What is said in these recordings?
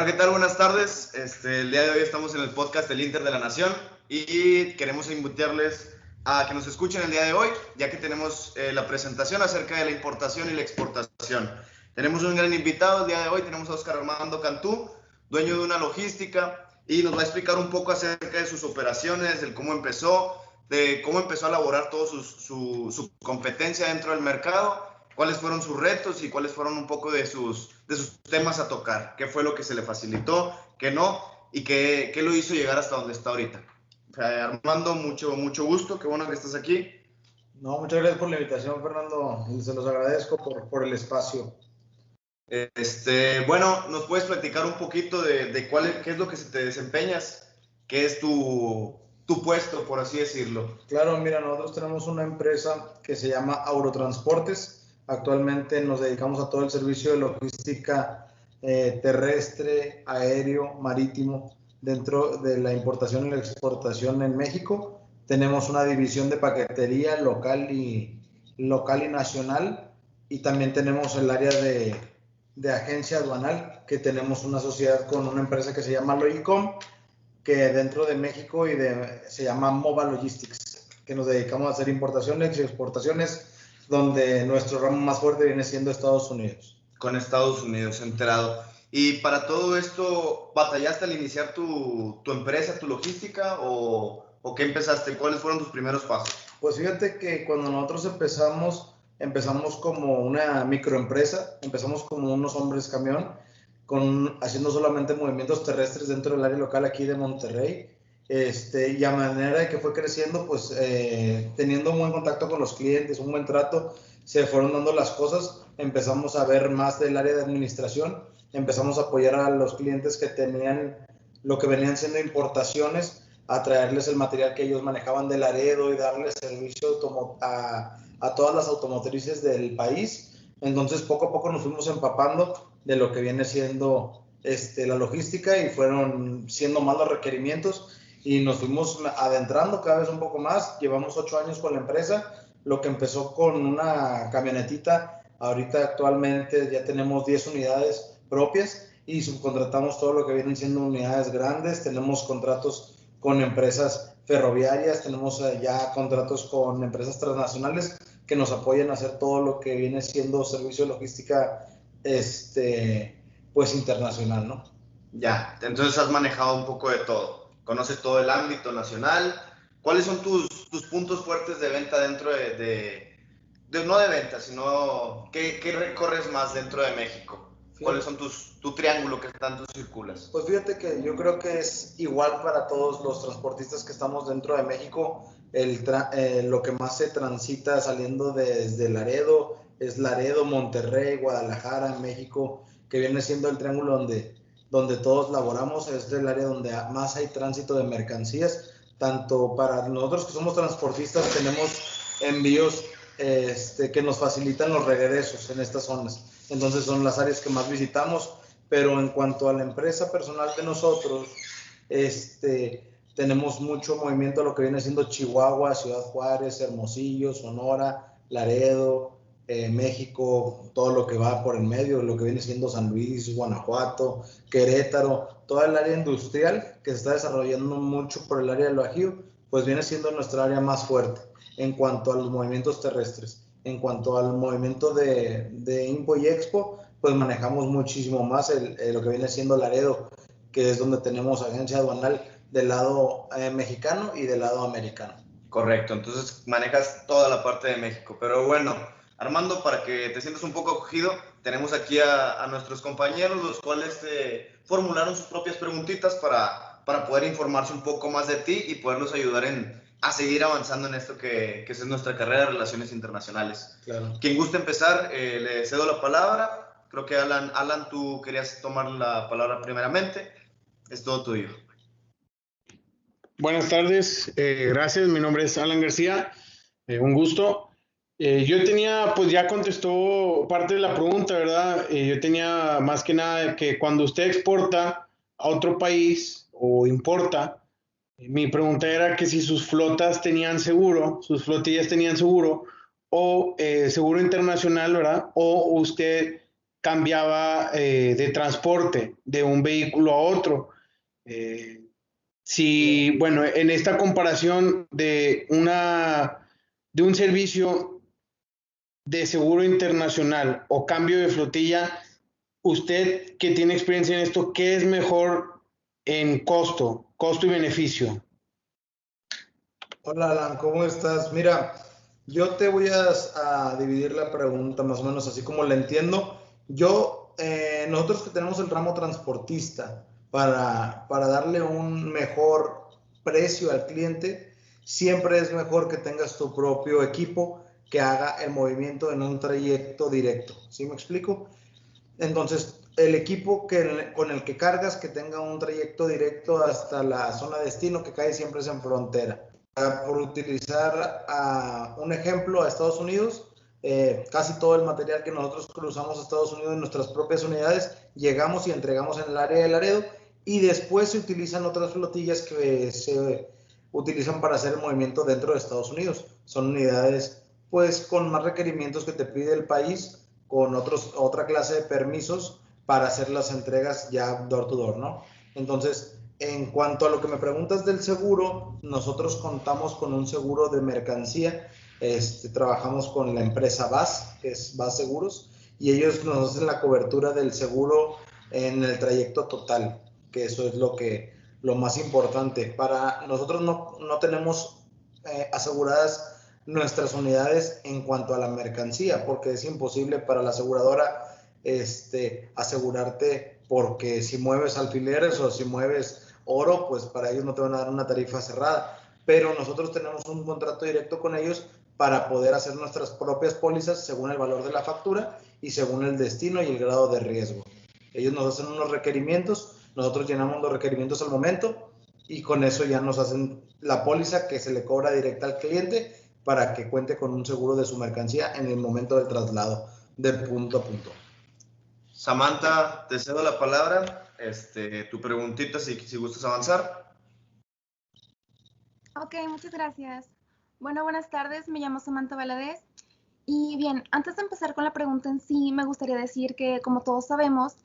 Bueno, ¿qué tal? Buenas tardes. El día de hoy estamos en el podcast del Inter de la Nación y queremos invitarles a que nos escuchen el día de hoy, ya que tenemos la presentación acerca de la importación y la exportación. Tenemos un gran invitado el día de hoy, tenemos a Óscar Armando Cantú, dueño de una logística, y nos va a explicar un poco acerca de sus operaciones, de cómo empezó a elaborar toda su competencia dentro del mercado, cuáles fueron sus retos y cuáles fueron un poco de sus temas a tocar, qué fue lo que se le facilitó, qué no, y qué lo hizo llegar hasta donde está ahorita. Armando, mucho gusto, qué bueno que estás aquí. No, muchas gracias por la invitación, Fernando, y se los agradezco por el espacio. Bueno, ¿nos puedes platicar un poquito de qué es lo que te desempeñas? ¿Qué es tu puesto, por así decirlo? Claro, mira, nosotros tenemos una empresa que se llama Aurotransportes. Actualmente nos dedicamos a todo el servicio de logística terrestre, aéreo, marítimo, dentro de la importación y la exportación en México. Tenemos una división de paquetería local y nacional, y también tenemos el área de agencia aduanal, que tenemos una sociedad con una empresa que se llama Logicom, que dentro de México se llama Mova Logistics, que nos dedicamos a hacer importaciones y exportaciones, donde nuestro ramo más fuerte viene siendo Estados Unidos. Con Estados Unidos, enterado. Y para todo esto, ¿batallaste al iniciar tu empresa, tu logística, o qué empezaste? ¿Cuáles fueron tus primeros pasos? Pues fíjate que cuando nosotros empezamos como una microempresa, empezamos como unos hombres camión, haciendo solamente movimientos terrestres dentro del área local aquí de Monterrey, y a manera de que fue creciendo, pues teniendo un buen contacto con los clientes, un buen trato, se fueron dando las cosas. Empezamos a ver más del área de administración, empezamos a apoyar a los clientes que tenían lo que venían siendo importaciones, a traerles el material que ellos manejaban de Laredo y darles servicio a todas las automotrices del país. Entonces poco a poco nos fuimos empapando de lo que viene siendo la logística, y fueron siendo más los requerimientos y nos fuimos adentrando cada vez un poco más. Llevamos 8 años con la empresa, lo que empezó con una camionetita, ahorita actualmente ya tenemos 10 unidades propias y subcontratamos todo lo que vienen siendo unidades grandes. Tenemos contratos con empresas ferroviarias, tenemos ya contratos con empresas transnacionales que nos apoyan a hacer todo lo que viene siendo servicio de logística pues internacional, ¿no? Ya, entonces has manejado un poco de todo, conoces todo el ámbito nacional. ¿Cuáles son tus puntos fuertes de venta dentro no de venta, sino qué recorres más dentro de México? ¿Cuáles son tu triángulo que tanto circulas? Pues fíjate que yo creo que es igual para todos los transportistas que estamos dentro de México. Lo que más se transita saliendo desde Laredo es Laredo, Monterrey, Guadalajara, México, que viene siendo el triángulo donde todos laboramos. Es el área donde más hay tránsito de mercancías. Tanto para nosotros que somos transportistas, tenemos envíos que nos facilitan los regresos en estas zonas. Entonces son las áreas que más visitamos. Pero en cuanto a la empresa personal de nosotros, tenemos mucho movimiento a lo que viene siendo Chihuahua, Ciudad Juárez, Hermosillo, Sonora, Laredo, México, todo lo que va por el medio, lo que viene siendo San Luis, Guanajuato, Querétaro, toda el área industrial que se está desarrollando mucho por el área del Bajío, pues viene siendo nuestra área más fuerte en cuanto a los movimientos terrestres. En cuanto al movimiento de Impo y Expo, pues manejamos muchísimo más lo que viene siendo Laredo, que es donde tenemos agencia aduanal del lado mexicano y del lado americano. Correcto, entonces manejas toda la parte de México. Pero bueno, Armando, para que te sientas un poco acogido, tenemos aquí a nuestros compañeros, los cuales formularon sus propias preguntitas para poder informarse un poco más de ti y poderlos ayudar a seguir avanzando en esto que es nuestra carrera de Relaciones Internacionales. Claro. Quien guste empezar, le cedo la palabra. Creo que Alan, tú querías tomar la palabra primeramente. Es todo tuyo. Buenas tardes, gracias. Mi nombre es Alan García. Un gusto. Yo tenía, pues ya contestó parte de la pregunta, ¿verdad? Yo tenía más que nada que cuando usted exporta a otro país o importa, mi pregunta era que si sus flotas tenían seguro, sus flotillas tenían seguro o seguro internacional, ¿verdad? O usted cambiaba de transporte de un vehículo a otro. Si, bueno, en esta comparación de un servicio de seguro internacional o cambio de flotilla, usted que tiene experiencia en esto, ¿qué es mejor en costo y beneficio? Hola Alan, ¿cómo estás? Mira, yo te voy a dividir la pregunta más o menos así como la entiendo. Nosotros que tenemos el ramo transportista, para darle un mejor precio al cliente, siempre es mejor que tengas tu propio equipo que haga el movimiento en un trayecto directo. ¿Sí me explico? Entonces, el equipo con el que cargas que tenga un trayecto directo hasta la zona de destino, que cae siempre es en frontera. Por utilizar un ejemplo a Estados Unidos, casi todo el material que nosotros cruzamos a Estados Unidos en nuestras propias unidades, llegamos y entregamos en el área de Laredo, y después se utilizan otras flotillas que se utilizan para hacer el movimiento dentro de Estados Unidos. Son unidades pues con más requerimientos que te pide el país, con otra clase de permisos para hacer las entregas ya door to door, ¿no? Entonces, en cuanto a lo que me preguntas del seguro, nosotros contamos con un seguro de mercancía. Trabajamos con la empresa VAS, que es VAS Seguros, y ellos nos hacen la cobertura del seguro en el trayecto total, que eso es lo más importante. Para nosotros no tenemos aseguradas nuestras unidades en cuanto a la mercancía, porque es imposible para la aseguradora asegurarte, porque si mueves alfileres o si mueves oro, pues para ellos no te van a dar una tarifa cerrada, pero nosotros tenemos un contrato directo con ellos para poder hacer nuestras propias pólizas según el valor de la factura y según el destino y el grado de riesgo. Ellos nos hacen unos requerimientos, nosotros llenamos los requerimientos al momento y con eso ya nos hacen la póliza que se le cobra directa al cliente para que cuente con un seguro de su mercancía en el momento del traslado de punto a punto. Samantha, te cedo la palabra. Tu preguntita, si gustas avanzar. Ok, muchas gracias. Bueno, buenas tardes, me llamo Samantha Valadez. Y bien, antes de empezar con la pregunta en sí, me gustaría decir que, como todos sabemos,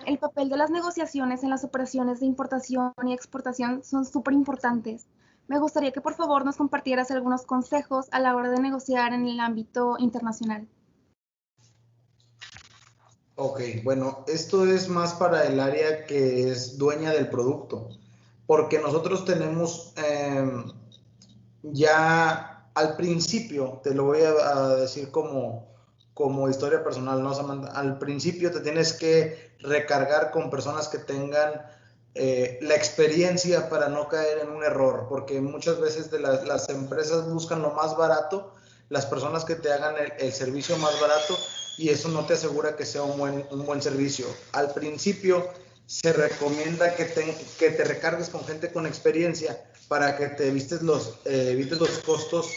el papel de las negociaciones en las operaciones de importación y exportación son súper importantes. Me gustaría que por favor nos compartieras algunos consejos a la hora de negociar en el ámbito internacional. Ok, bueno, esto es más para el área que es dueña del producto, porque nosotros tenemos ya al principio, te lo voy a decir como historia personal, ¿no, Samantha? Al principio te tienes que recargar con personas que tengan la experiencia para no caer en un error, porque muchas veces las empresas buscan lo más barato, las personas que te hagan el servicio más barato, y eso no te asegura que sea un buen servicio. Al principio se recomienda que te recargues con gente con experiencia para que te evites los costos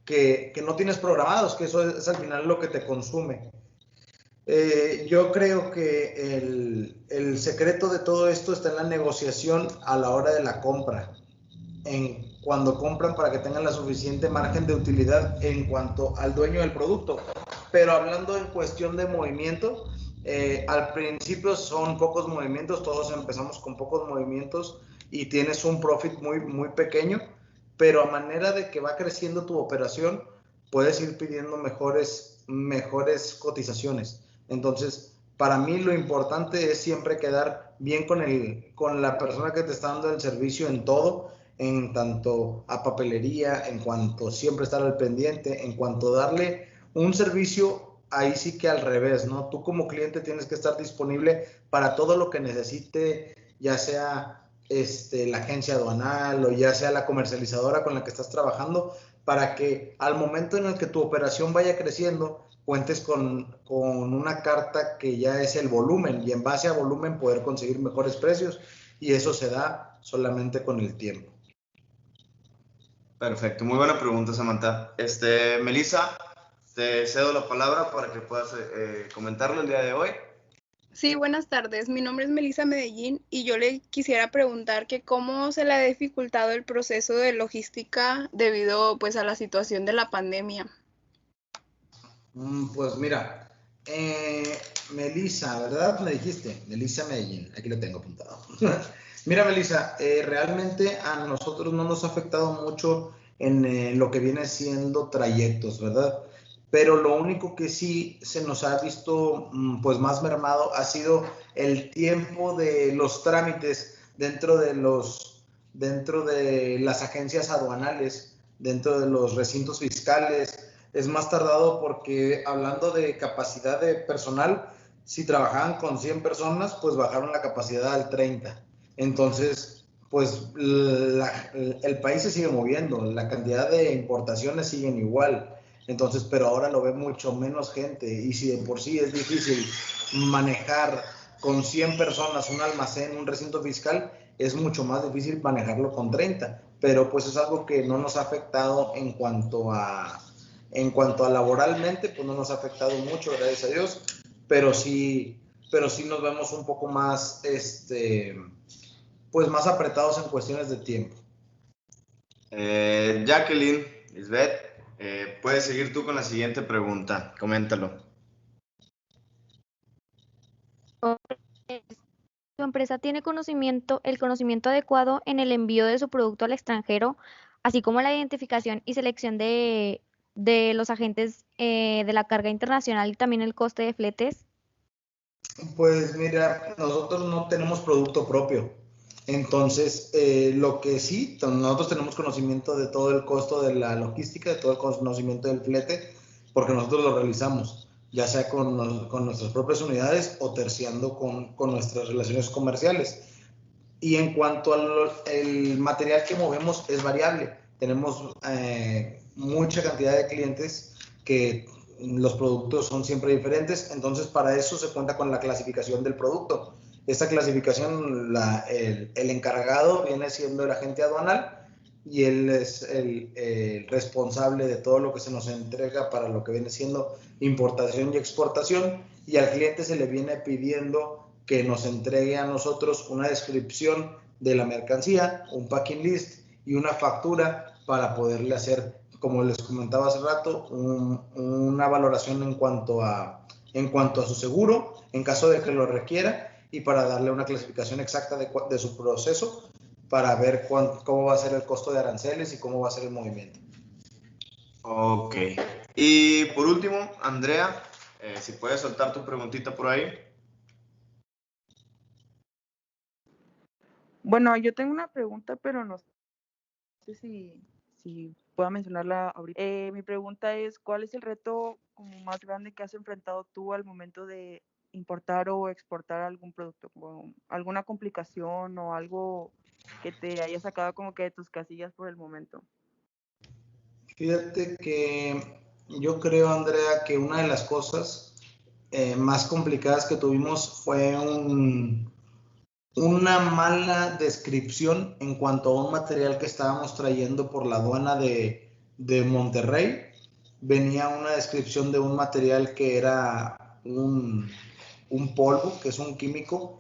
que no tienes programados, que eso es al final lo que te consume. Yo creo que el secreto de todo esto está en la negociación a la hora de la compra, cuando compran, para que tengan la suficiente margen de utilidad en cuanto al dueño del producto. Pero hablando en cuestión de movimiento, al principio son pocos movimientos, todos empezamos con pocos movimientos y tienes un profit muy, muy pequeño, pero a manera de que va creciendo tu operación, puedes ir pidiendo mejores cotizaciones. Entonces, para mí lo importante es siempre quedar bien con la persona que te está dando el servicio en todo, en tanto a papelería, en cuanto siempre estar al pendiente, en cuanto darle un servicio, ahí sí que al revés, ¿no? Tú como cliente tienes que estar disponible para todo lo que necesite, ya sea la agencia aduanal o ya sea la comercializadora con la que estás trabajando, para que al momento en el que tu operación vaya creciendo, cuentes con una carta que ya es el volumen, y en base a volumen poder conseguir mejores precios, y eso se da solamente con el tiempo. Perfecto, muy buena pregunta, Samantha. Melissa, te cedo la palabra para que puedas comentarlo el día de hoy. Sí, buenas tardes. Mi nombre es Melissa Medellín y yo le quisiera preguntar que cómo se le ha dificultado el proceso de logística debido pues a la situación de la pandemia. Pues mira, Melissa, ¿verdad? Me dijiste, Melissa Medellín, aquí lo tengo apuntado. Mira, Melissa, realmente a nosotros no nos ha afectado mucho en lo que viene siendo trayectos, ¿verdad? Pero lo único que sí se nos ha visto pues más mermado ha sido el tiempo de los trámites dentro de las agencias aduanales, dentro de los recintos fiscales. Es más tardado porque, hablando de capacidad de personal, si trabajaban con 100 personas, pues bajaron la capacidad al 30. Entonces, pues el país se sigue moviendo, la cantidad de importaciones siguen igual. Entonces, pero ahora lo ve mucho menos gente, y si de por sí es difícil manejar con 100 personas un almacén, un recinto fiscal, es mucho más difícil manejarlo con 30. Pero pues es algo que no nos ha afectado en cuanto a laboralmente, pues no nos ha afectado mucho, gracias a Dios, pero sí nos vemos un poco más, pues más apretados en cuestiones de tiempo. Jacqueline, Lisbeth, puedes seguir tú con la siguiente pregunta. Coméntalo. ¿Su empresa tiene el conocimiento adecuado en el envío de su producto al extranjero, así como la identificación y selección de los agentes de la carga internacional y también el coste de fletes? Pues mira, nosotros no tenemos producto propio. Entonces, lo que sí, nosotros tenemos conocimiento de todo el costo de la logística, de todo el conocimiento del flete, porque nosotros lo realizamos, ya sea con nuestras propias unidades o terciando con nuestras relaciones comerciales. Y en cuanto al material que movemos, es variable. Tenemos mucha cantidad de clientes que los productos son siempre diferentes, entonces para eso se cuenta con la clasificación del producto. Esta clasificación, el encargado viene siendo el agente aduanal, y él es el responsable de todo lo que se nos entrega para lo que viene siendo importación y exportación, y al cliente se le viene pidiendo que nos entregue a nosotros una descripción de la mercancía, un packing list y una factura para poderle hacer, como les comentaba hace rato, una valoración en cuanto a su seguro, en caso de que lo requiera, y para darle una clasificación exacta de su proceso, para ver cómo va a ser el costo de aranceles y cómo va a ser el movimiento. Ok. Y por último, Andrea, si puedes soltar tu preguntita por ahí. Bueno, yo tengo una pregunta, pero no sé si pueda mencionarla ahorita. Mi pregunta es, ¿cuál es el reto como más grande que has enfrentado tú al momento de importar o exportar algún producto? Como alguna complicación o algo que te haya sacado como que de tus casillas por el momento. Fíjate que yo creo, Andrea, que una de las cosas más complicadas que tuvimos fue una mala descripción en cuanto a un material que estábamos trayendo por la aduana de Monterrey. Venía una descripción de un material que era un polvo, que es un químico,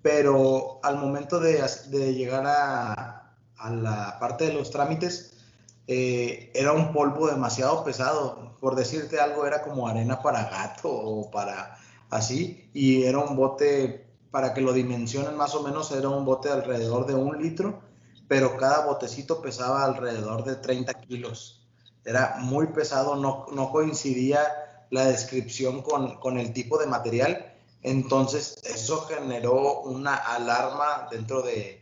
pero al momento de llegar a la parte de los trámites, era un polvo demasiado pesado. Por decirte algo, era como arena para gato o para así, y era un bote, para que lo dimensionen más o menos, era un bote de alrededor de 1 litro, pero cada botecito pesaba alrededor de 30 kilos. Era muy pesado, no coincidía la descripción con el tipo de material. Entonces eso generó una alarma dentro del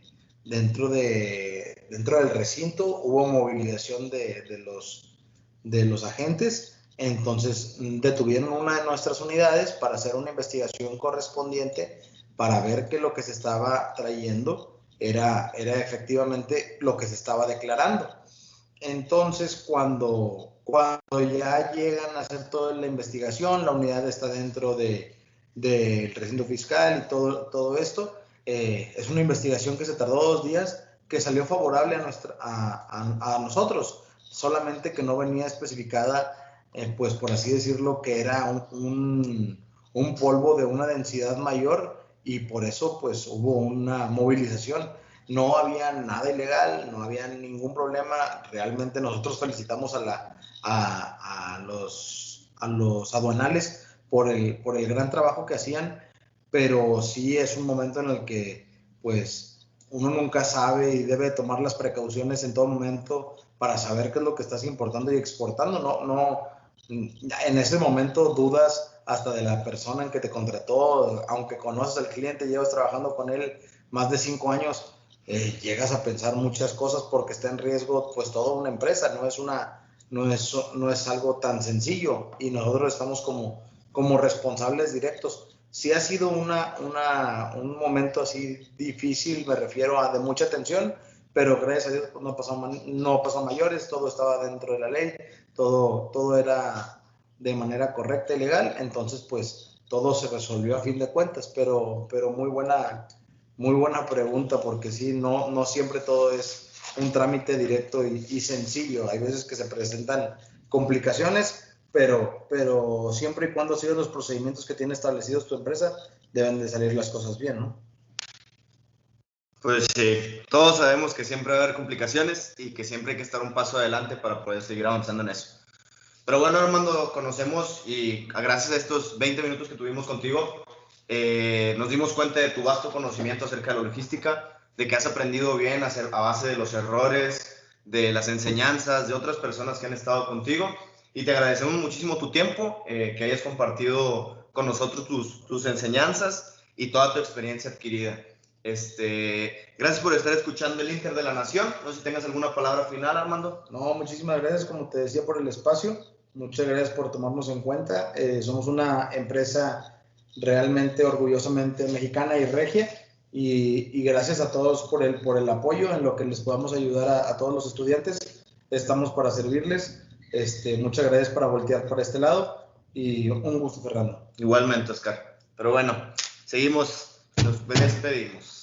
recinto. Hubo movilización de los agentes. Entonces detuvieron una de nuestras unidades para hacer una investigación correspondiente, para ver que lo que se estaba trayendo era efectivamente lo que se estaba declarando. Entonces, cuando ya llegan a hacer toda la investigación, la unidad está dentro del recinto fiscal y todo esto, es una investigación que se tardó 2 días, que salió favorable a nosotros, solamente que no venía especificada, pues por así decirlo, que era un polvo de una densidad mayor, y por eso pues hubo una movilización. No había nada ilegal, no había ningún problema. Realmente nosotros felicitamos a los aduanales por el gran trabajo que hacían, pero sí es un momento en el que pues uno nunca sabe y debe tomar las precauciones en todo momento para saber qué es lo que estás importando y exportando. No, en ese momento dudas hasta de la persona en que te contrató, aunque conoces al cliente, llevas trabajando con él más de 5 años, llegas a pensar muchas cosas porque está en riesgo pues toda una empresa, no es algo tan sencillo, y nosotros estamos como responsables directos. Sí ha sido un momento así difícil, me refiero a de mucha tensión, pero gracias a Dios no pasó a mayores, todo estaba dentro de la ley, todo era de manera correcta y legal, entonces pues todo se resolvió a fin de cuentas, pero muy buena pregunta, porque sí, no siempre todo es un trámite directo y sencillo. Hay veces que se presentan complicaciones, pero siempre y cuando sigas los procedimientos que tiene establecidos tu empresa, deben de salir las cosas bien, ¿no? Pues sí, todos sabemos que siempre va a haber complicaciones y que siempre hay que estar un paso adelante para poder seguir avanzando en eso. Pero bueno, Armando, conocemos y gracias a estos 20 minutos que tuvimos contigo, nos dimos cuenta de tu vasto conocimiento acerca de la logística, de que has aprendido bien a base de los errores, de las enseñanzas de otras personas que han estado contigo, y te agradecemos muchísimo tu tiempo, que hayas compartido con nosotros tus enseñanzas y toda tu experiencia adquirida. Gracias por estar escuchando el Inter de la Nación. No sé si tengas alguna palabra final, Armando. No, muchísimas gracias, como te decía, por el espacio. Muchas gracias por tomarnos en cuenta. Somos una empresa realmente orgullosamente mexicana y regia, y gracias a todos por el apoyo en lo que les podamos ayudar a todos los estudiantes. Estamos para servirles. Muchas gracias por voltear para este lado, y un gusto, Fernando. Igualmente, Oscar. Pero bueno, seguimos, nos despedimos.